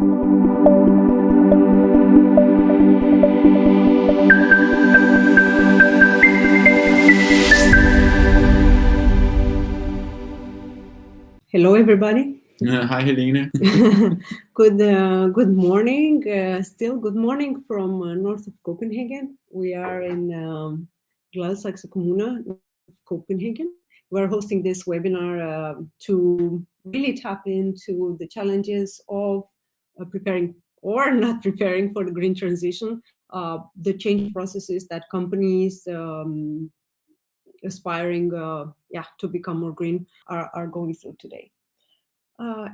Hello, everybody. Hi, Helene. Good morning. Still good morning from north of Copenhagen. We are in Gladsaxe Kommune, north of Copenhagen. We're hosting this webinar to really tap into the challenges of preparing or not preparing for the green transition, the change processes that companies aspiring to become more green are going through today.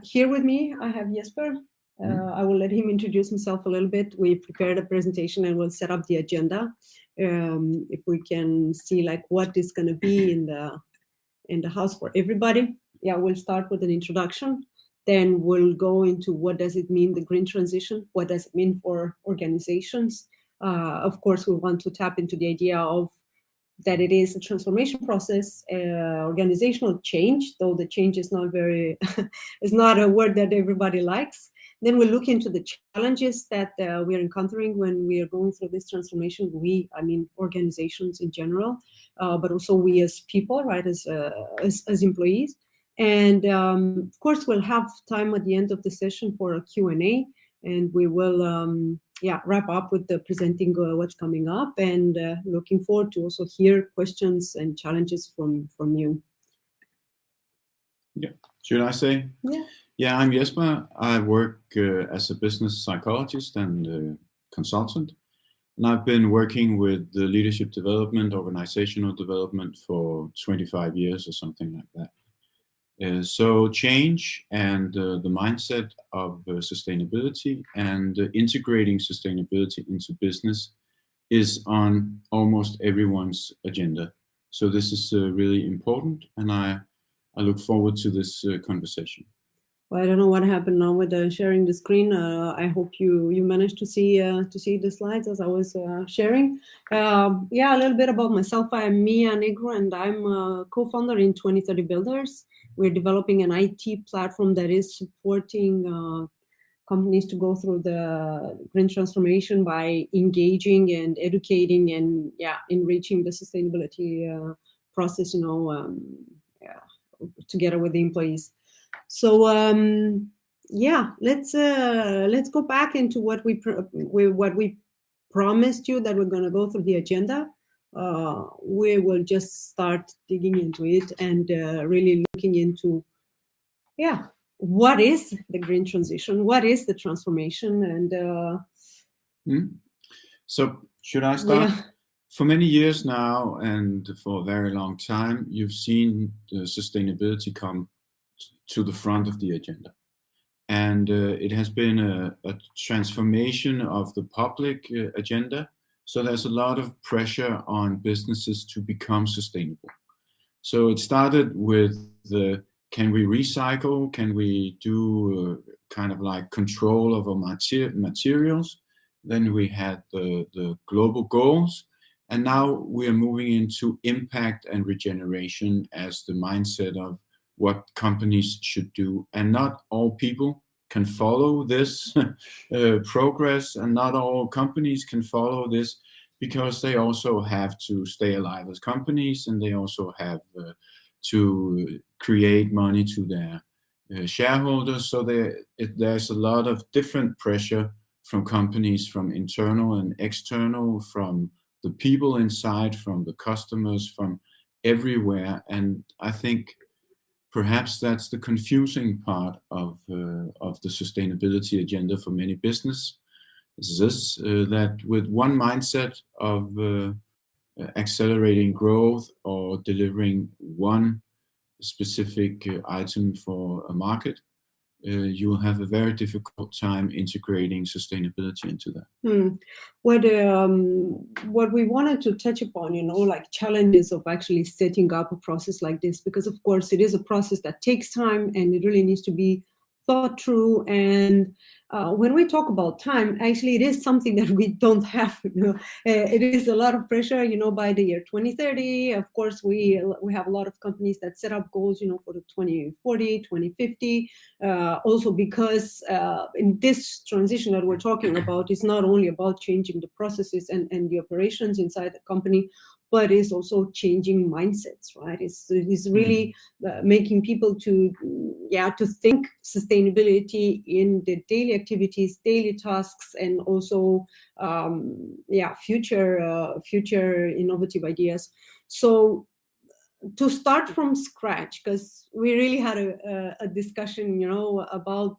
Here with me, I have Jesper. I will let him introduce himself a little bit. We prepared a presentation and we'll set up the agenda. If we can see like what is going to be in the house for everybody. Yeah, we'll start with an introduction. Then we'll go into what does it mean, the green transition? What does it mean for organizations? Of course, we want to tap into the idea of that it is a transformation process, organizational change, though the change is not very, is not a word that everybody likes. Then we'll look into the challenges that we are encountering when we are going through this transformation. I mean organizations in general, but also we as people, right, as employees. And of course, we'll have time at the end of the session for a Q&A, and we will wrap up with the presenting what's coming up, and looking forward to also hear questions and challenges from you. Yeah, should I say? Yeah, I'm Jesper. I work as a business psychologist and consultant, and I've been working with the leadership development, organizational development for 25 years or something like that. So change and the mindset of sustainability and integrating sustainability into business is on almost everyone's agenda. So this is really important, and I look forward to this conversation. Well, I don't know what happened now with sharing the screen. I hope you managed to see the slides as I was sharing. A little bit about myself. I'm Mia Negru, and I'm a co-founder in 2030 Builders. We're developing an IT platform that is supporting companies to go through the green transformation by engaging and educating and enriching the sustainability process, together with the employees. So let's go back into what we promised you, that we're going to go through the agenda. We will just start digging into it and really looking into what is the green transition, what is the transformation, and So should I start? For many years now, and for a very long time, you've seen the sustainability come to the front of the agenda, and it has been a transformation of the public agenda. So there's a lot of pressure on businesses to become sustainable. So it started with can we recycle? Can we do kind of like control of our materials? Then we had the global goals, and now we are moving into impact and regeneration as the mindset of what companies should do. And not all people can follow this progress, and not all companies can follow this, because they also have to stay alive as companies, and they also have to create money to their shareholders. So there's a lot of different pressure from companies, from internal and external, from the people inside, from the customers, from everywhere. And I think perhaps that's the confusing part of the sustainability agenda for many businesses, that with one mindset of accelerating growth or delivering one specific item for a market, you will have a very difficult time integrating sustainability into that. What we wanted to touch upon, like challenges of actually setting up a process like this, because of course it is a process that takes time, and it really needs to be thought through. And when we talk about time, actually, it is something that we don't have. It is a lot of pressure. By the year 2030, of course, we have a lot of companies that set up goals, for the 2040, 2050. Also, because in this transition that we're talking about, it's not only about changing the processes and the operations inside the company, but it's also changing mindsets, right? It's really making people to think sustainability in the daily activities, daily tasks, and also future innovative ideas. So to start from scratch, because we really had a discussion, about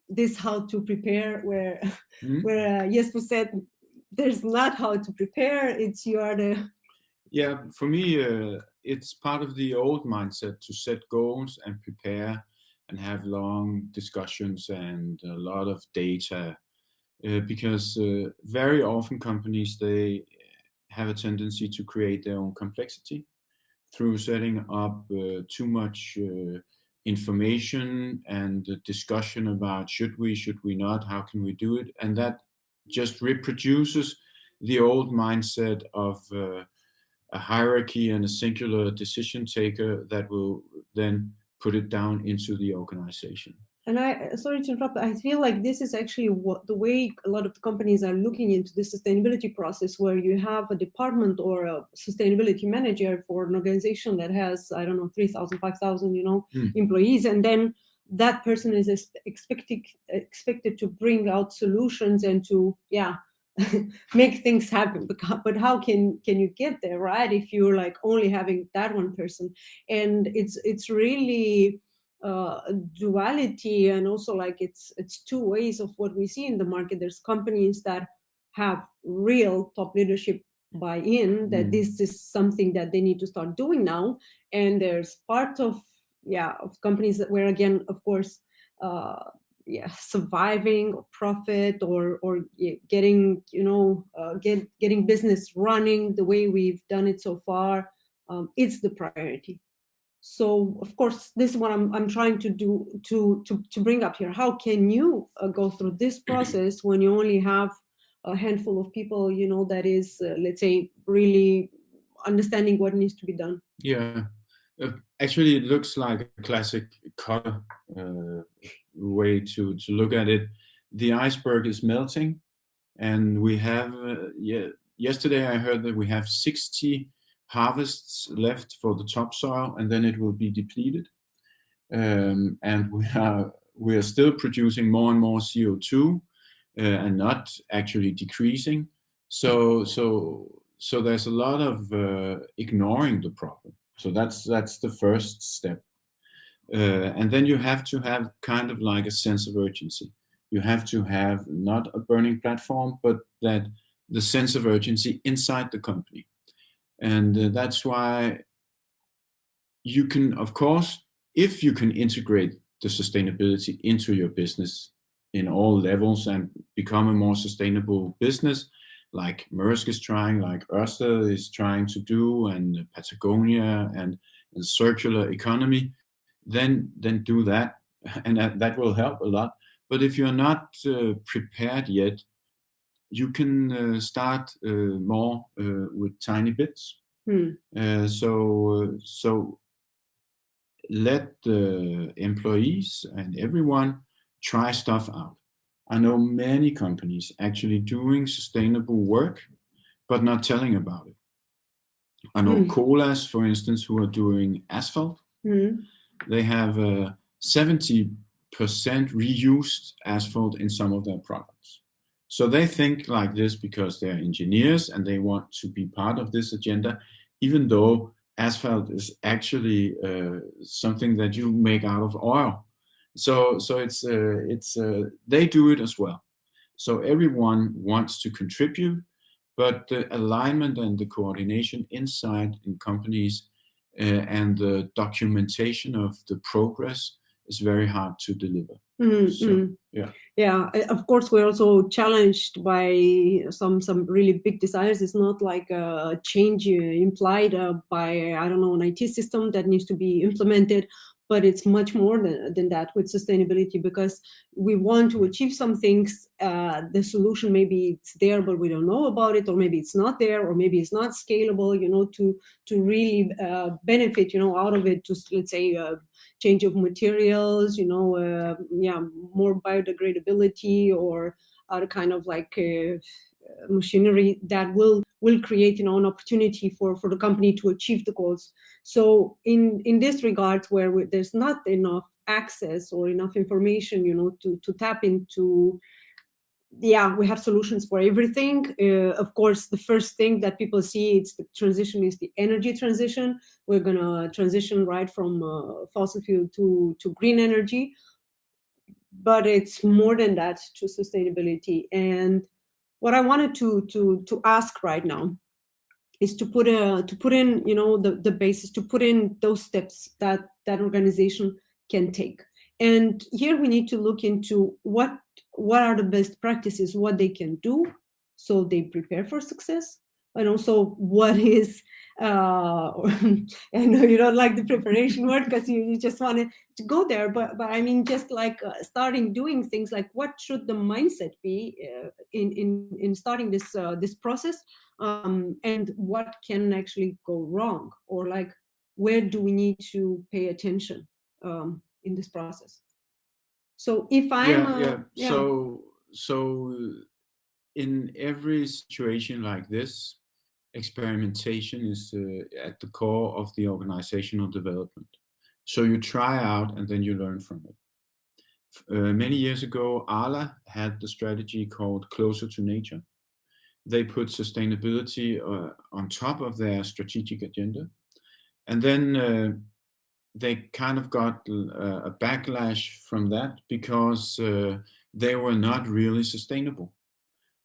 this, how to prepare, where Jesper said there's not how to prepare, it's Yeah, for me, it's part of the old mindset to set goals and prepare and have long discussions and a lot of data, because very often companies, they have a tendency to create their own complexity through setting up too much information and discussion about should we not, how can we do it, and that just reproduces the old mindset of a hierarchy and a singular decision taker that will then put it down into the organization. And sorry to interrupt, I feel like this is actually the way a lot of companies are looking into the sustainability process, where you have a department or a sustainability manager for an organization that has, 3,000, 5,000, employees. And then that person is expected to bring out solutions and to, make things happen. But how can you get there, right, if you're like only having that one person? And it's really duality, and also like it's two ways of what we see in the market. There's companies that have real top leadership buy-in that this is something that they need to start doing now, and there's part of companies that where, again, of course, surviving or profit or getting getting business running the way we've done it so far, it's the priority. So of course, this is what I'm trying to do to bring up here. How can you go through this process when you only have a handful of people, that is, let's say, really understanding what needs to be done? Actually, it looks like a classic cutter way to look at it. The iceberg is melting, and we have yesterday I heard that we have 60 harvests left for the topsoil, and then it will be depleted, and we are still producing more and more CO2 and not actually decreasing. So there's a lot of ignoring the problem. So that's the first step. And then you have to have kind of like a sense of urgency. You have to have not a burning platform, but that the sense of urgency inside the company. And that's why you can, of course, if you can integrate the sustainability into your business in all levels and become a more sustainable business, like Maersk is trying, like Ørsted is trying to do, and Patagonia and circular economy, then do that, and that will help a lot. But if you're not prepared yet, you can start more with tiny bits. So let the employees and everyone try stuff out. I know many companies actually doing sustainable work, but not telling about it. I know Colas, for instance, who are doing asphalt. They have 70% reused asphalt in some of their products. So they think like this because they're engineers and they want to be part of this agenda, even though asphalt is actually something that you make out of oil. So it's they do it as well. So everyone wants to contribute, but the alignment and the coordination inside in companies and the documentation of the progress is very hard to deliver. Of course, we're also challenged by some really big desires. It's not like a change implied by, I don't know, an IT system that needs to be implemented, but it's much more than that with sustainability, because we want to achieve some things. The solution, maybe it's there, but we don't know about it, or maybe it's not there, or maybe it's not scalable, to really benefit, out of it, to, let's say, change of materials, more biodegradability, or other kind of like machinery that will create, an opportunity for the company to achieve the goals. So in this regard, where there's not enough access or enough information, to tap into, we have solutions for everything. Of course, the first thing that people see, it's the transition, is the energy transition. We're gonna transition right from fossil fuel to green energy, but it's more than that to sustainability. And what I wanted to ask right now is to put in, the basis, to put in those steps that organization can take. And here we need to look into what are the best practices, what they can do so they prepare for success, and also what is I know you don't like the preparation word, because you just want to go there, but I mean, just like starting doing things, like what should the mindset be in starting this process, and what can actually go wrong, or like where do we need to pay attention in this process. So if I'm So in every situation like this, experimentation is at the core of the organizational development. So you try out and then you learn from it. Many years ago, Arla had the strategy called Closer to Nature. They put sustainability on top of their strategic agenda. And then they kind of got a backlash from that, because they were not really sustainable.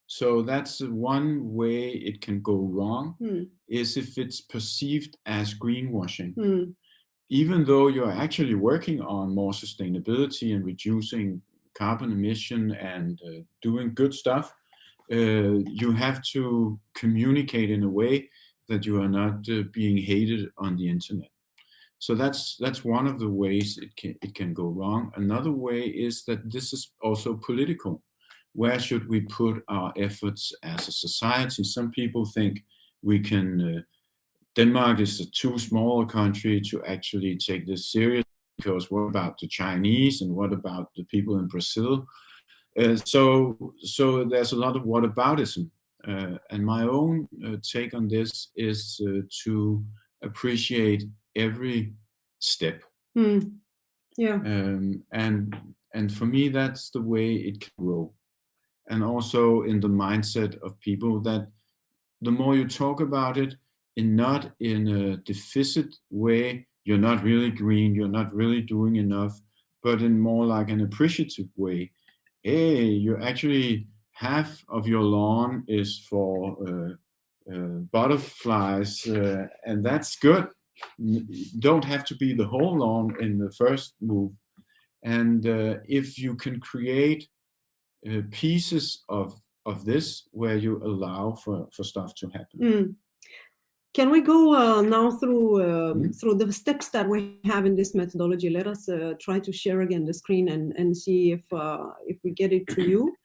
So that's one way it can go wrong, is if it's perceived as greenwashing. Even though you're actually working on more sustainability and reducing carbon emission and doing good stuff, you have to communicate in a way that you are not being hated on the internet. So that's one of the ways it can go wrong. Another way is that this is also political. Where should we put our efforts as a society? Some people think we can. Denmark is a too small a country to actually take this seriously, because what about the Chinese and what about the people in Brazil? So there's a lot of whataboutism. And my own take on this is to appreciate every step. Yeah. And for me, that's the way it can grow. And also in the mindset of people, that the more you talk about it, not in a deficit way, you're not really green, you're not really doing enough, but in more like an appreciative way. Hey, you actually, half of your lawn is for butterflies, and that's good. You don't have to be the whole lawn in the first move. And if you can create pieces of this where you allow for stuff to happen. Can we go now through the steps that we have in this methodology? Let us try to share again the screen and see if we get it to you.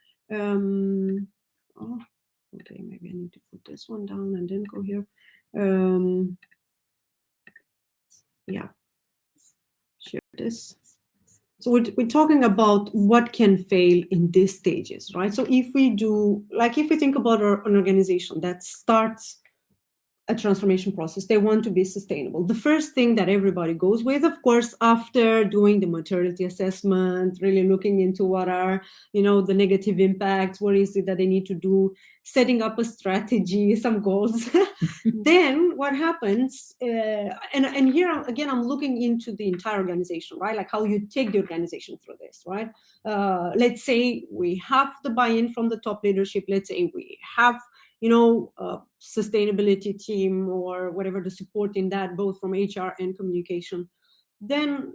Okay, maybe I need to put this one down and then go here. Yeah, share this. So we're talking about what can fail in these stages, right? So if we think about an organization that starts a transformation process, they want to be sustainable. The first thing that everybody goes with, of course, after doing the materiality assessment, really looking into what are, the negative impacts, what is it that they need to do, setting up a strategy, some goals. Then what happens, and here again, I'm looking into the entire organization, right? Like how you take the organization through this, right? Let's say we have the buy-in from the top leadership. Let's say we have sustainability team or whatever, the support in that, both from HR and communication. Then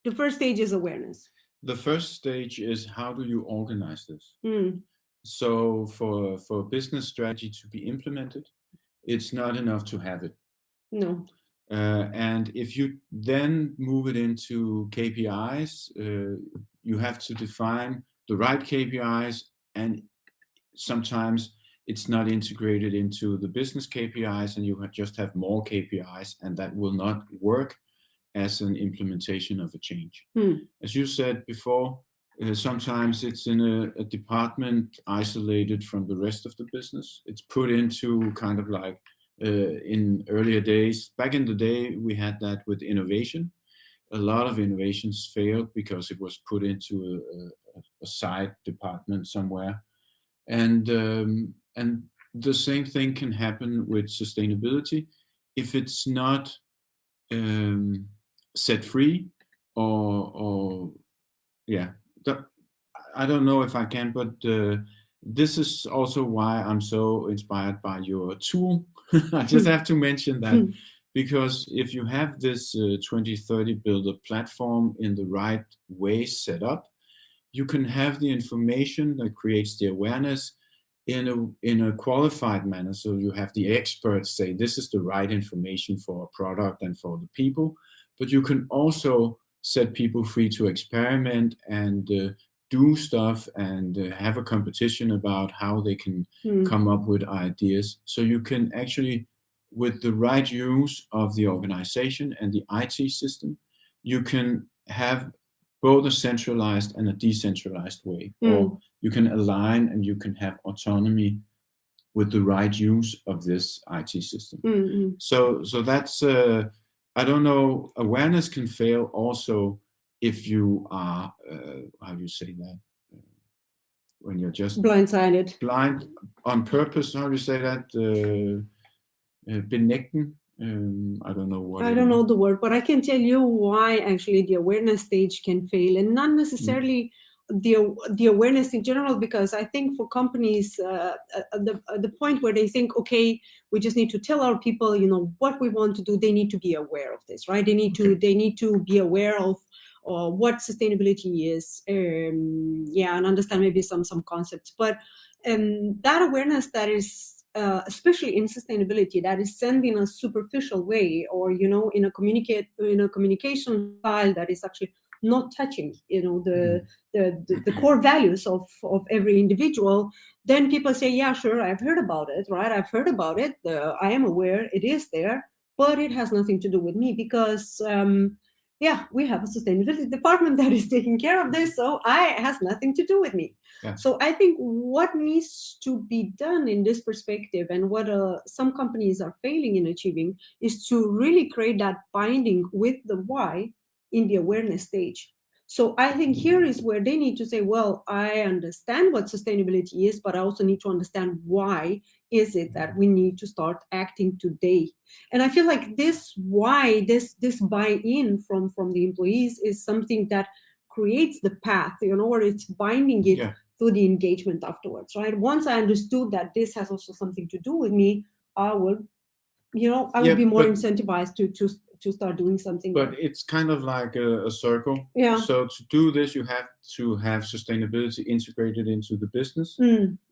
the first stage is awareness. The first stage is, how do you organize this? So for a business strategy to be implemented, it's not enough to have it. No. And if you then move it into KPIs, you have to define the right KPIs, and sometimes it's not integrated into the business KPIs, and you just have more KPIs, and that will not work as an implementation of a change. As you said before, sometimes it's in a department isolated from the rest of the business. It's put into kind of like in earlier days. Back in the day, we had that with innovation. A lot of innovations failed because it was put into a side department somewhere. And the same thing can happen with sustainability if it's not set free, or yeah. I don't know if I can, but this is also why I'm so inspired by your tool. I just have to mention that, because if you have this 2030 Builder platform in the right way set up, you can have the information that creates the awareness in a qualified manner. So you have the experts say this is the right information for a product and for the people, but you can also set people free to experiment and do stuff and have a competition about how they can come up with ideas. So you can actually, with the right use of the organization and the IT system, you can have both a centralized and a decentralized way, or you can align and you can have autonomy with the right use of this IT system. So that's I don't know. Awareness can fail also if you are how do you say that? When you're just blindsided, blind on purpose. How do you say that? Benægten. I don't know what. I don't know the word, but I can tell you why actually the awareness stage can fail, and not necessarily the awareness in general, because I think for companies, the point where they think, okay, we just need to tell our people, what we want to do, they need to be aware of this, right? They need to be aware of what sustainability is, and understand maybe some concepts, but that awareness that is especially in sustainability, that is sent in a superficial way, or in a communication style that is actually not touching the core values of every individual, then people say, yeah, sure, I've heard about it, right? I've heard about it. I am aware it is there, but it has nothing to do with me, because we have a sustainability department that is taking care of this, so it has nothing to do with me. Yeah. So I think what needs to be done in this perspective, and what some companies are failing in achieving, is to really create that binding with the why in the awareness stage. So I think here is where they need to say, well, I understand what sustainability is, but I also need to understand why is it that we need to start acting today. And I feel like this why, this buy-in from the employees is something that creates the path, or it's binding it to the engagement afterwards, right? Once I understood that this has also something to do with me, I will be more incentivized to start doing something. But it's kind of like a circle. Yeah. So to do this, you have to have sustainability integrated into the business.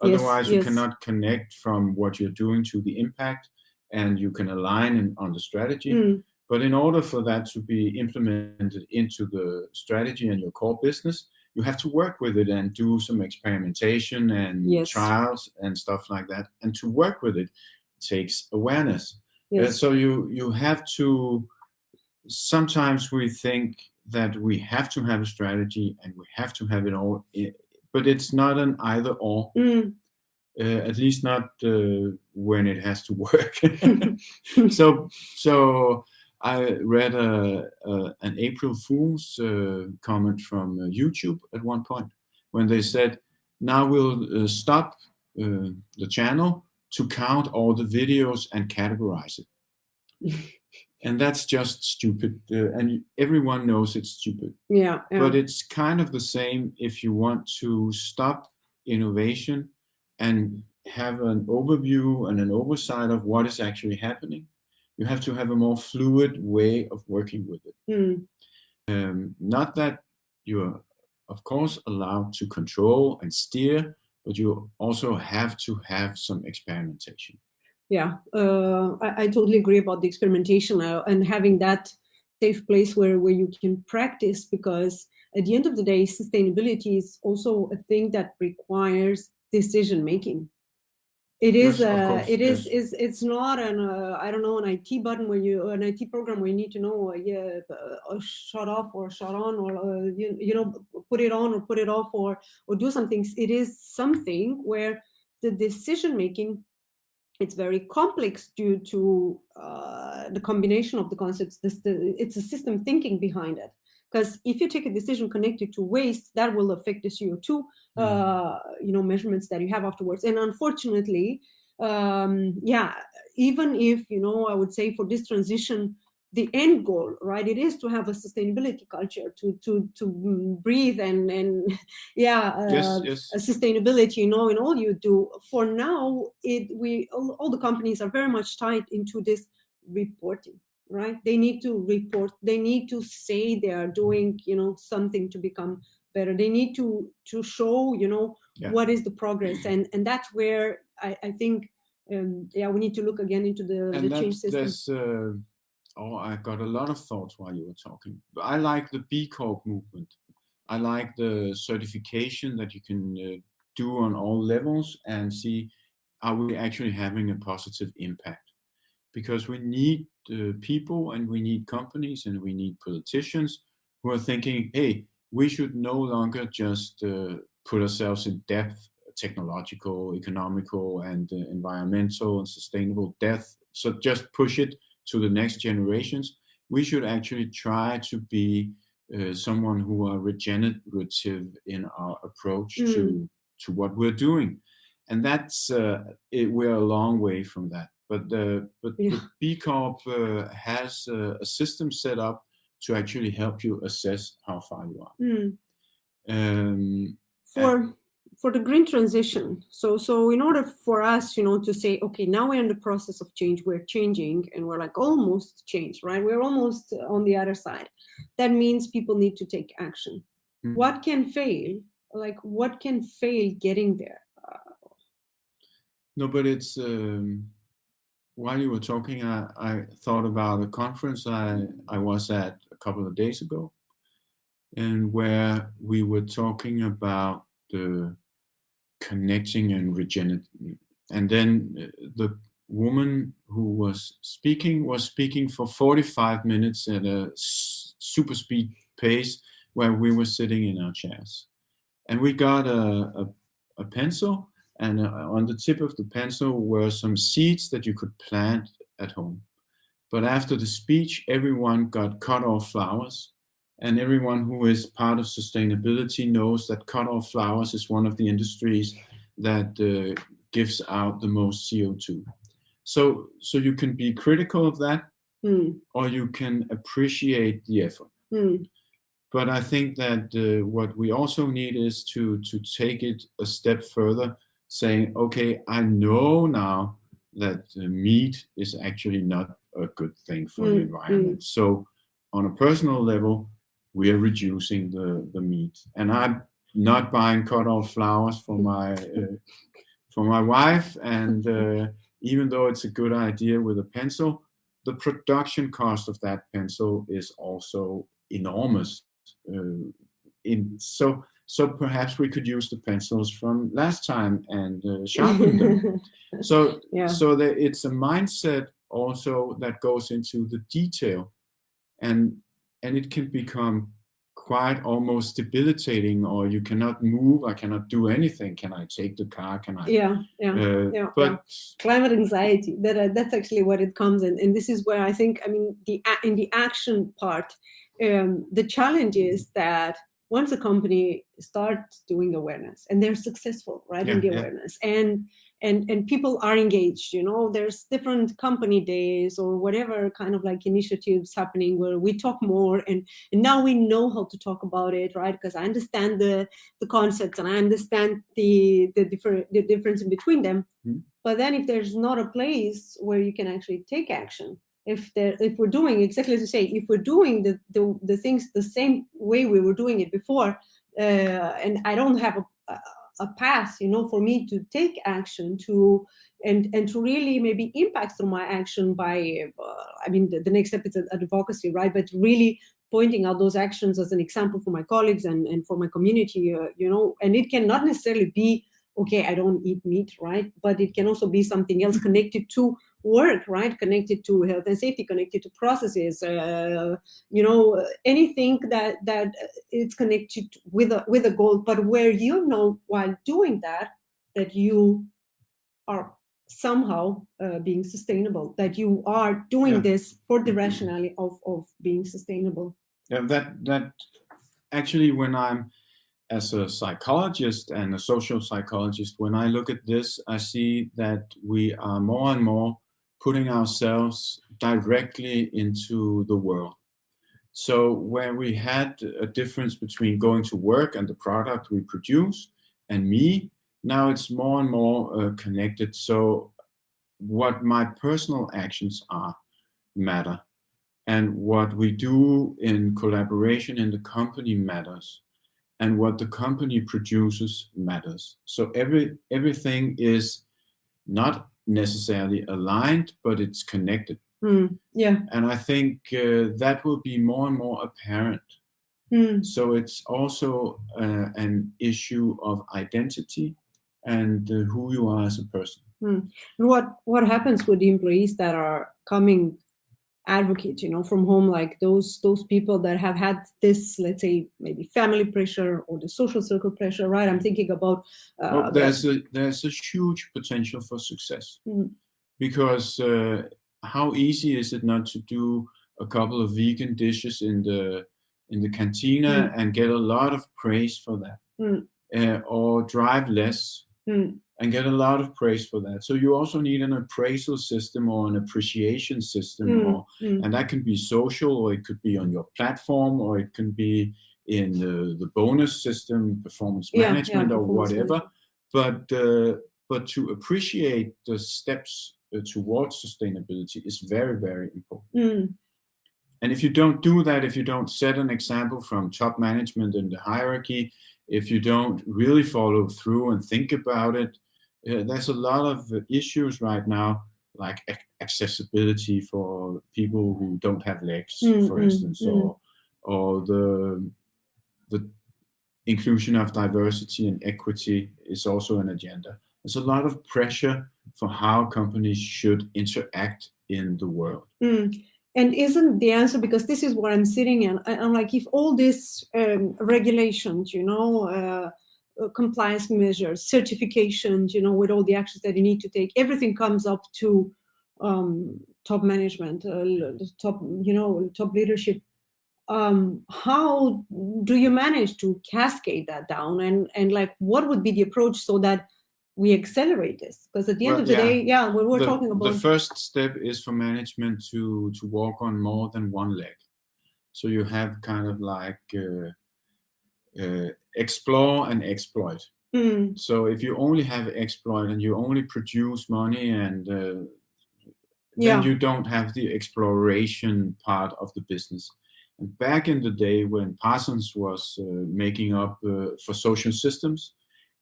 Otherwise, you cannot connect from what you're doing to the impact, and you can align on the strategy. But in order for that to be implemented into the strategy and your core business, you have to work with it and do some experimentation and trials and stuff like that. And to work with it takes awareness. So you have to. Sometimes we think that we have to have a strategy and we have to have it all, but it's not an either or. At least not when it has to work. So I read an April Fool's comment from YouTube at one point, when they said, now we'll stop the channel to count all the videos and categorize it. And that's just stupid. And everyone knows it's stupid. Yeah. But it's kind of the same if you want to stop innovation and have an overview and an oversight of what is actually happening. You have to have a more fluid way of working with it. Not that you're, of course, allowed to control and steer, but you also have to have some experimentation. Yeah, I totally agree about the experimentation and having that safe place where you can practice, because at the end of the day, sustainability is also a thing that requires decision making. It is, Yes, of course. Yes. it's not an I don't know, an IT button where an IT program where you need to know shut off or shut on, or you know, put it on or put it off, or do something. It is something where the decision making, it's very complex due to the combination of the concepts. It's a system thinking behind it. Because if you take a decision connected to waste, that will affect the CO2, measurements that you have afterwards. And unfortunately, even if, I would say for this transition, the end goal, right, it is to have a sustainability culture, to breathe and Yes. sustainability, in all you do. For now, all the companies are very much tied into this reporting, right? They need to report, they need to say they are doing, something to become better. They need to show, what is the progress, and that's where I think we need to look again into the change system. I got a lot of thoughts while you were talking. I like the B Corp movement. I like the certification that you can do on all levels and see, are we actually having a positive impact? Because we need people, and we need companies, and we need politicians who are thinking, hey, we should no longer just put ourselves in depth, technological, economical, and environmental and sustainable depth. So just push it to the next generations. We should actually try to be someone who are regenerative in our approach to what we're doing. And that's we're a long way from that. But the B Corp has a system set up to actually help you assess how far you are. For the green transition, so in order for us, to say, okay, now we're in the process of change, we're changing, and we're like almost changed, right? We're almost on the other side. That means people need to take action. What can fail? Like, what can fail getting there? No, but it's while you were talking, I thought about a conference I was at a couple of days ago, and where we were talking about the connecting and regenerating. And then the woman who was speaking for 45 minutes at a super speed pace, where we were sitting in our chairs. And we got a pencil, and on the tip of the pencil were some seeds that you could plant at home. But after the speech, everyone got cut off flowers. And everyone who is part of sustainability knows that cut off flowers is one of the industries that gives out the most CO2. So you can be critical of that, or you can appreciate the effort. But I think that what we also need is to take it a step further, saying, okay, I know now that meat is actually not a good thing for the environment. So on a personal level, we are reducing the meat. And I'm not buying cut off flowers for my wife. And even though it's a good idea with a pencil, the production cost of that pencil is also enormous. So perhaps we could use the pencils from last time and sharpen them. So it's a mindset also that goes into the detail, and it can become quite almost debilitating, or you cannot move, I cannot do anything. Can I take the car? Can I? But climate anxiety, that's actually what it comes in. And this is where I think, in the action part, the challenge is that once a company starts doing awareness and they're successful, right, in the awareness, and people are engaged, there's different company days or whatever kind of like initiatives happening where we talk more, and now we know how to talk about it, right? Because I understand the concepts, and I understand the difference in between them. But then if there's not a place where you can actually take action, if we're doing exactly as you say, if we're doing the things the same way we were doing it before, and I don't have a path, for me to take action to and to really maybe impact through my action by, the next step is advocacy, right? But really pointing out those actions as an example for my colleagues and for my community, and it cannot necessarily be, okay, I don't eat meat, right? But it can also be something else connected to work, right? Connected to health and safety, connected to processes, anything that it's connected with a goal, but where while doing that you are somehow being sustainable, that you are doing this for the rationale of being sustainable. Yeah, that actually, when I'm as a psychologist and a social psychologist, when I look at this, I see that we are more and more putting ourselves directly into the world. So where we had a difference between going to work and the product we produce and me, now it's more and more connected. So what my personal actions are matter, and what we do in collaboration in the company matters, and what the company produces matters. So everything is not necessarily aligned, but it's connected. And I think that will be more and more apparent. So it's also an issue of identity and who you are as a person. And what happens with the employees that are coming advocates, from home, like those people that have had this, let's say, maybe family pressure or the social circle pressure, right? I'm thinking about there's a huge potential for success, because how easy is it not to do a couple of vegan dishes in the cantina and get a lot of praise for that, or drive less and get a lot of praise for that. So you also need an appraisal system or an appreciation system, and that can be social, or it could be on your platform, or it can be in the bonus system, performance management, or whatever. But to appreciate the steps towards sustainability is very, very important. And if you don't do that, if you don't set an example from top management in the hierarchy, if you don't really follow through and think about it, there's a lot of issues right now, like accessibility for people who don't have legs, for instance, or the inclusion of diversity and equity is also an agenda. There's a lot of pressure for how companies should interact in the world. And isn't the answer, because this is what I'm sitting in, I'm like, if all these regulations, compliance measures, certifications, with all the actions that you need to take, everything comes up to top management, top leadership. How do you manage to cascade that down, and like, what would be the approach so that we accelerate this? Because at the end of the day, we're talking about the first step is for management to walk on more than one leg. So you have kind of like explore and exploit. So if you only have exploit and you only produce money, and then you don't have the exploration part of the business. And back in the day when Parsons was making up for social systems,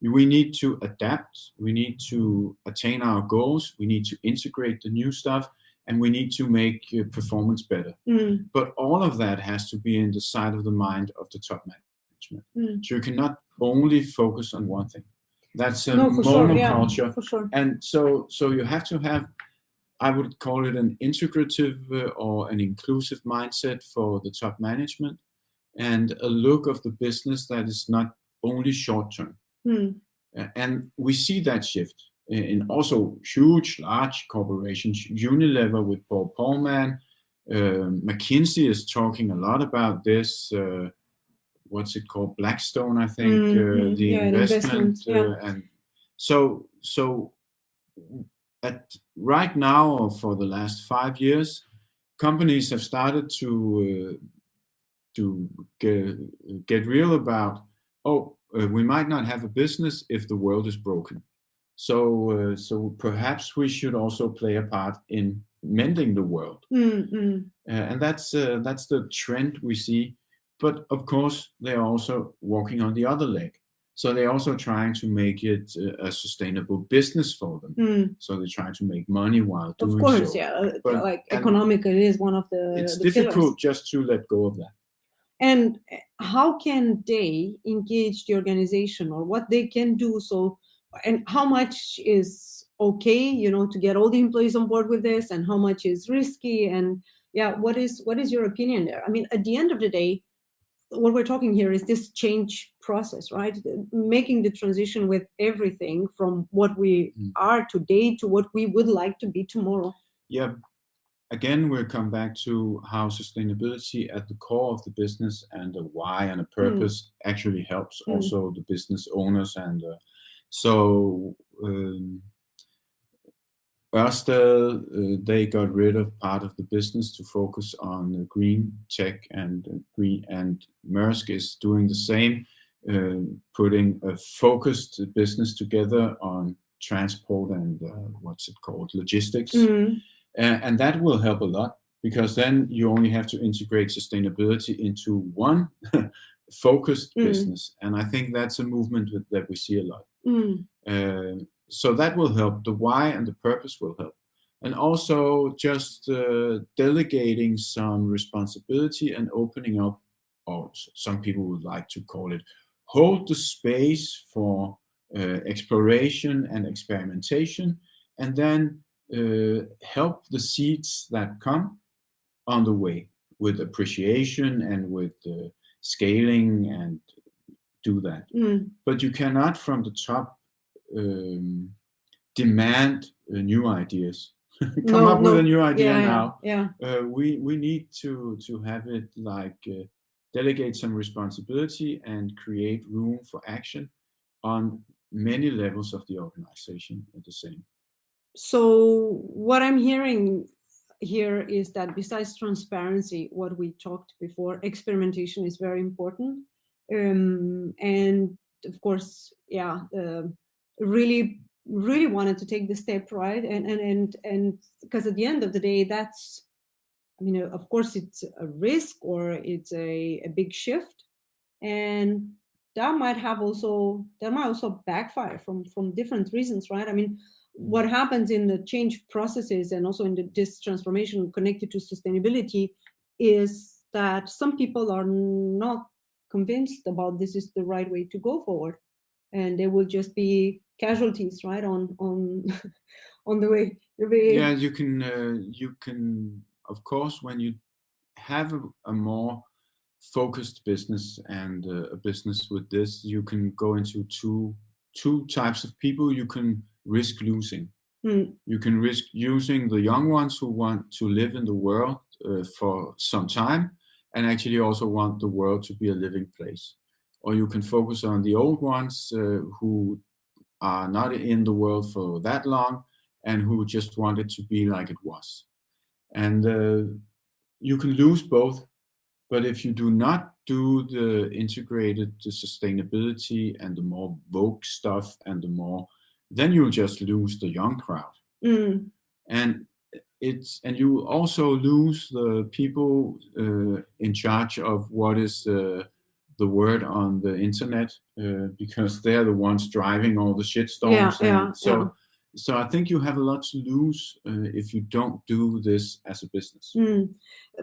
we need to adapt, we need to attain our goals, we need to integrate the new stuff, and we need to make performance better. But all of that has to be in the side of the mind of the top management. So you cannot only focus on one thing. That's a monoculture. Sure. And so you have to have, I would call it an integrative or an inclusive mindset for the top management, and a look of the business that is not only short term. And we see that shift in also huge, large corporations. Unilever with Paul Polman, McKinsey is talking a lot about this. What's it called? Blackstone, I think, the investment. And so right now, or for the last 5 years, companies have started to get real about, we might not have a business if the world is broken. So perhaps we should also play a part in mending the world. And that's the trend we see. But of course, they're also walking on the other leg. So they're also trying to make it a sustainable business for them. So they're trying to make money while doing so. Of course, yeah. But, like economically is one of it's the difficult pillars. just to let go of that. And how can they engage the organization, or what they can do? So, and how much is okay, you know, to get all the employees on board with this, and how much is risky? And yeah, what is your opinion there? I mean, at the end of the day, what we're talking here is this change process, right? Making the transition with everything from what we are today to what we would like to be tomorrow. Yeah. Again, we'll come back to how sustainability at the core of the business and a why and a purpose actually helps also the business owners. And Ørsted, they got rid of part of the business to focus on green tech, and Maersk is doing the same, putting a focused business together on transport and logistics. And that will help a lot, because then you only have to integrate sustainability into one focused business. And I think that's a movement that we see a lot. So that will help. The why and the purpose will help. And also just delegating some responsibility and opening up, or some people would like to call it, hold the space for exploration and experimentation, and then help the seeds that come on the way with appreciation and with scaling, and do that. But you cannot from the top demand new ideas. Come up with a new idea now. We need to have it like delegate some responsibility and create room for action on many levels of the organization at the same. So what I'm hearing here is that besides transparency, what we talked before, experimentation is very important. And of course, really wanted to take the step, right? And because at the end of the day, that's, I mean, of course it's a risk, or it's a big shift, and that might also backfire from different reasons, right? I mean, what happens in the change processes and also in this transformation connected to sustainability is that some people are not convinced about this is the right way to go forward, and there will just be casualties, right, on on the way. Yeah, you can of course, when you have a more focused business and a business with this, you can go into two types of people you can risk losing. You can risk using the young ones who want to live in the world for some time, and actually also want the world to be a living place. Or you can focus on the old ones who are not in the world for that long, and who just want it to be like it was. And you can lose both. But if you do not do the integrated sustainability and the more woke stuff and then you'll just lose the young crowd. And you also lose the people in charge of what is the word on the internet, because they're the ones driving all the shitstorms. So I think you have a lot to lose if you don't do this as a business.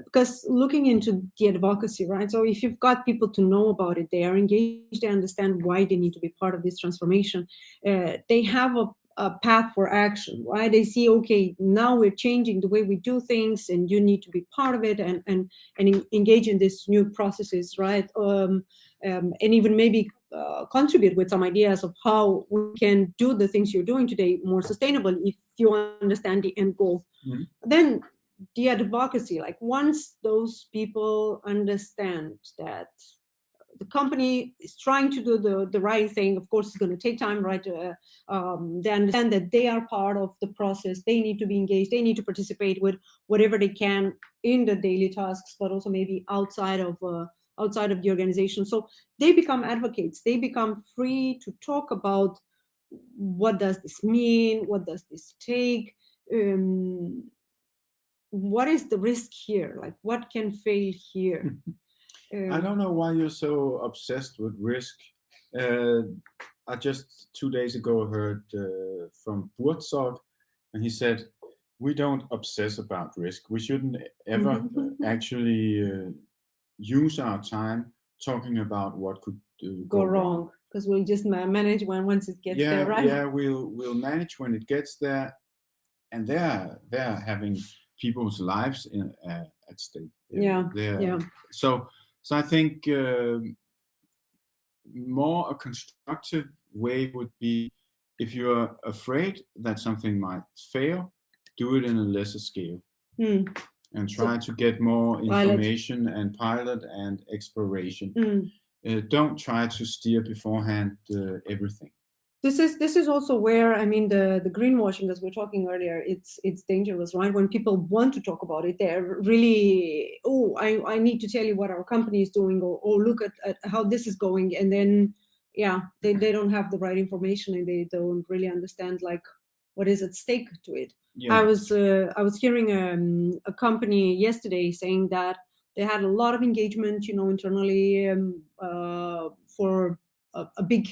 Because looking into the advocacy, right? So if you've got people to know about it, they are engaged, they understand why they need to be part of this transformation. They have a path for action, right? They see, okay, now we're changing the way we do things, and you need to be part of it and engage in these new processes, right? And even maybe contribute with some ideas of how we can do the things you're doing today more sustainable if you understand the end goal. Then the advocacy, like once those people understand that the company is trying to do the right thing, of course it's going to take time, right? They understand that they are part of the process, they need to be engaged, they need to participate with whatever they can in the daily tasks, but also maybe outside of the organization. So they become advocates, they become free to talk about what does this mean, what does this take, what is the risk here, like what can fail here. I don't know why you're so obsessed with risk. I just 2 days ago heard from Burzog, and he said, we don't obsess about risk. We shouldn't ever actually use our time talking about what could go wrong. Because we'll just manage once it gets there, right? Yeah, we'll manage when it gets there, and they're having people's lives at stake. So I think more a constructive way would be, if you're afraid that something might fail, do it in a lesser scale. And try to get more information and pilot and exploration. Don't try to steer beforehand everything. This is also where, I mean, the greenwashing, as we were talking earlier, it's dangerous, right? When people want to talk about it, they're really, I need to tell you what our company is doing, or look at how this is going, and then they don't have the right information, and they don't really understand like what is at stake to it. I was hearing a company yesterday saying that they had a lot of engagement, internally for a big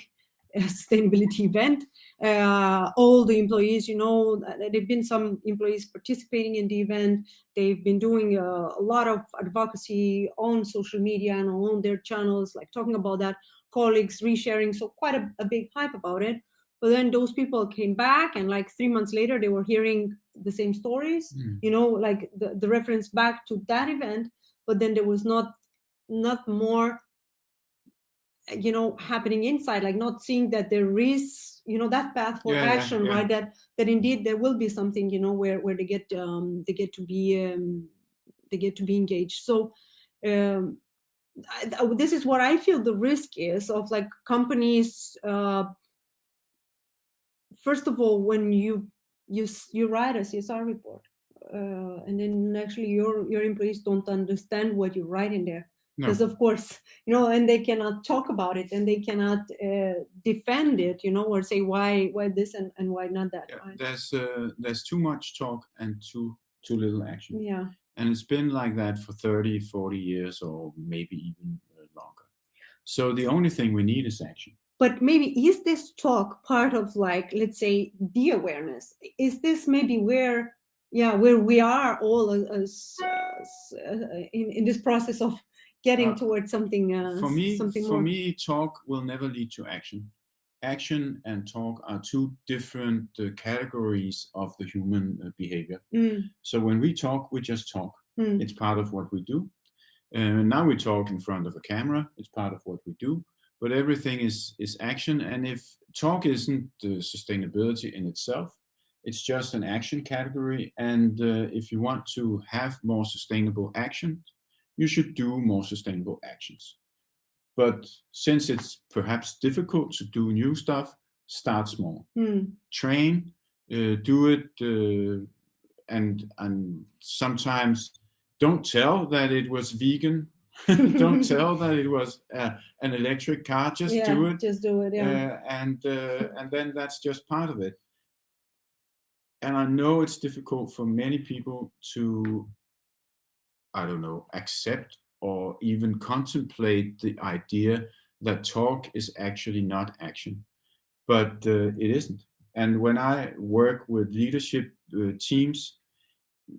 sustainability event. All the employees, there've been some employees participating in the event. They've been doing a lot of advocacy on social media and on their channels, like talking about that, colleagues resharing, so quite a big hype about it. But then those people came back, and like 3 months later, they were hearing the same stories, like the reference back to that event. But then there was not more, happening inside, like not seeing that there is, that path for action, right? That indeed there will be something, where they get to be engaged. So this is what I feel the risk is of, like, companies. First of all, when you write a CSR report, and then actually your employees don't understand what you write in there, because of course, and they cannot talk about it, and they cannot defend it, or say why this and why not that. Right? There's too much talk and too little action. Yeah. And it's been like that for 30, 40 years, or maybe even longer. So the only thing we need is action. But maybe, is this talk part of, like, let's say, the awareness? Is this maybe where we are all as in this process of getting towards something? For me, talk will never lead to action. Action and talk are two different categories of the human behavior. So when we talk, we just talk. It's part of what we do. Now we talk in front of a camera. It's part of what we do. But everything is action. And if talk isn't sustainability in itself, it's just an action category. And if you want to have more sustainable action, you should do more sustainable actions. But since it's perhaps difficult to do new stuff, start small. Train, do it, and sometimes don't tell that it was vegan. Don't tell that it was an electric car. Just do it. Just do it. Yeah. And then that's just part of it. And I know it's difficult for many people to, accept or even contemplate the idea that talk is actually not action, but it isn't. And when I work with leadership teams,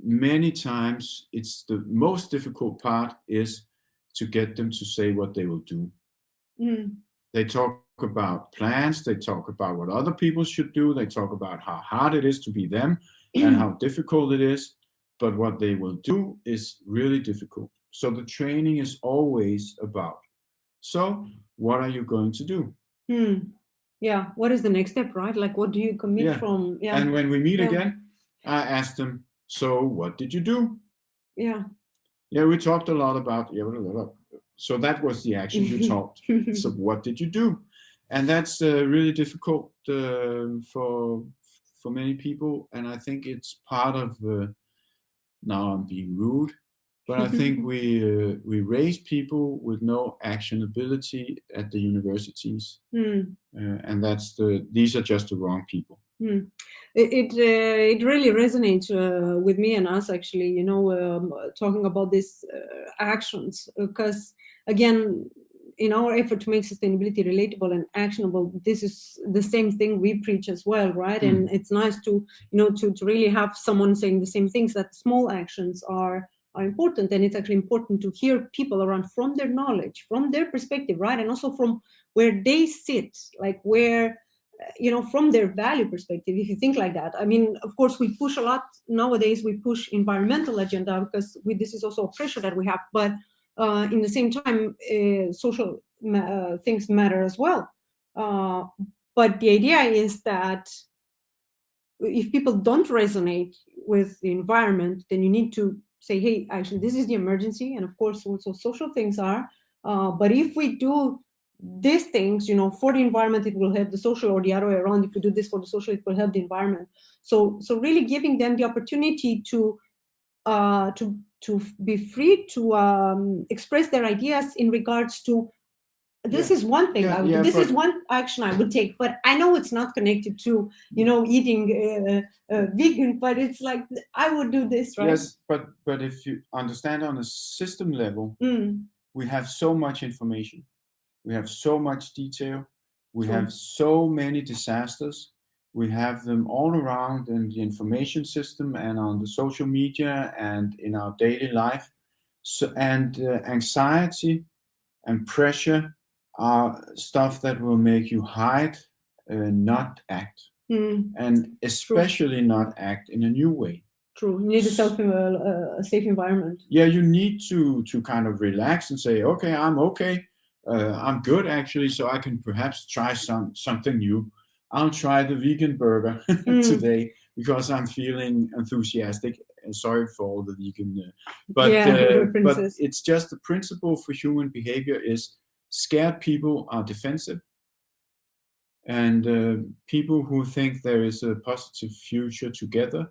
many times it's the most difficult part is to get them to say what they will do. They talk about plans, they talk about what other people should do, they talk about how hard it is to be them and how difficult it is, but what they will do is really difficult. So the training is always about, so what are you going to do? Yeah, what is the next step, right? Like, what do you commit from? Yeah. And when we meet again, I ask them, so what did you do? Yeah, we talked a lot about, so that was the action you talked. So what did you do? And that's really difficult for many people. And I think it's part of, now I'm being rude, but I think we raise people with no actionability at the universities. And these are just the wrong people. It really resonates with me and us, actually, talking about these actions, because again, in our effort to make sustainability relatable and actionable, this is the same thing we preach as well, right? And it's nice to, to really have someone saying the same things, that small actions are important. And it's actually important to hear people around from their knowledge, from their perspective, right? And also from where they sit, like where, from their value perspective, if you think like that. I mean, of course, we push a lot nowadays, we push environmental agenda because this is also a pressure that we have, but in the same time, social things matter as well. But the idea is that if people don't resonate with the environment, then you need to say, hey, actually, this is the emergency. And of course, also social things are. But if we do these things, for the environment, it will help the social, or the other way around. If we do this for the social, it will help the environment. So really giving them the opportunity to be free to express their ideas in regards to this is one thing I would do. This is one action I would take, but I know it's not connected to eating vegan, but it's like I would do this, right? Yes, but if you understand on a system level, we have so much information, we have so much detail, we have so many disasters. We have them all around in the information system and on the social media and in our daily life. So, and anxiety and pressure are stuff that will make you hide, not act, and especially not act in a new way. True. You need a safe environment. Yeah, you need to kind of relax and say, okay, I'm good actually, so I can perhaps try something new. I'll try the vegan burger today because I'm feeling enthusiastic. And sorry for all the vegan, but it's just the principle for human behavior is scared people are defensive, and people who think there is a positive future together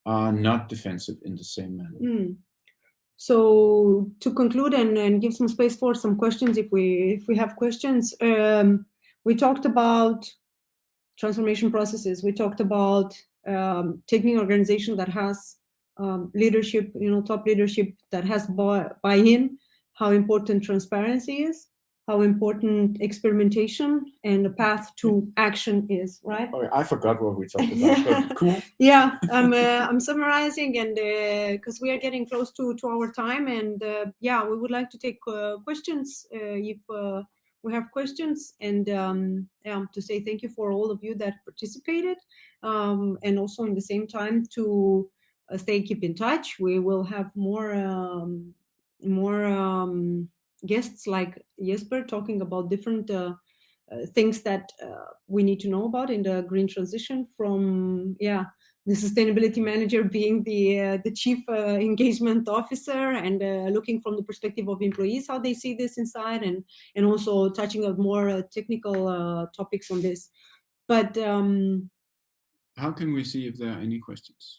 are not defensive in the same manner. So to conclude and give some space for some questions, if we have questions, we talked about transformation processes. We talked about taking an organization that has leadership, top leadership that has buy-in, how important transparency is, how important experimentation and the path to action is, right? Oh, I forgot what we talked about, but cool. Yeah, I'm summarizing, and because we are getting close to our time, and we would like to take questions if we have questions, and to say thank you for all of you that participated, and also in the same time to keep in touch. We will have more guests like Jesper talking about different things that we need to know about in the green transition, from the sustainability manager being the chief engagement officer, and looking from the perspective of employees how they see this inside, and also touching on more technical topics on this. But how can we see if there are any questions?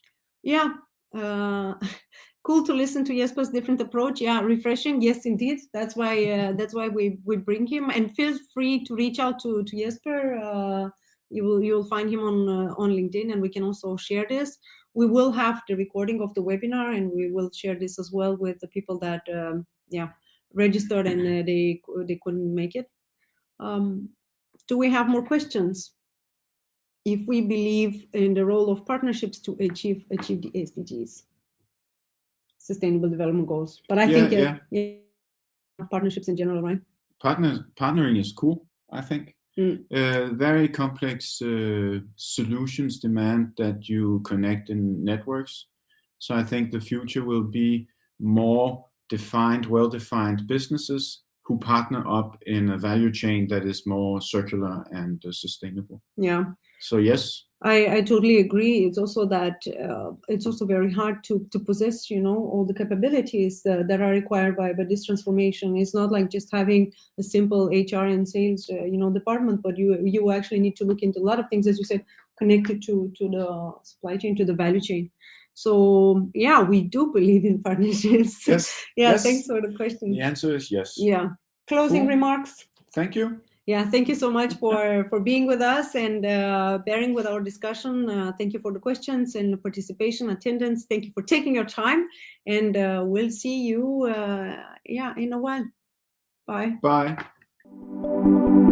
Cool to listen to Jesper's different approach. Refreshing. Yes, indeed. That's why we bring him. And feel free to reach out to Jesper. You'll find him on LinkedIn, and we can also share this. We will have the recording of the webinar, and we will share this as well with the people that registered and they couldn't make it. Do we have more questions? If we believe in the role of partnerships to achieve the SDGs, Sustainable Development Goals, but I think partnerships in general, right? Partnering is cool, I think. Very complex solutions demand that you connect in networks. So I think the future will be more well-defined businesses who partner up in a value chain that is more circular and sustainable. Yeah. So yes, I totally agree. It's also that it's also very hard to possess, all the capabilities that are required by this transformation. It's not like just having a simple HR and sales, department, but you actually need to look into a lot of things, as you said, connected to the supply chain, to the value chain. So we do believe in partnerships. Yes. Yes. Thanks for the question. The answer is yes. Yeah. Closing remarks. Thank you. Yeah, thank you so much for being with us and bearing with our discussion. Thank you for the questions and participation, attendance. Thank you for taking your time, and we'll see you in a while. Bye. Bye. you.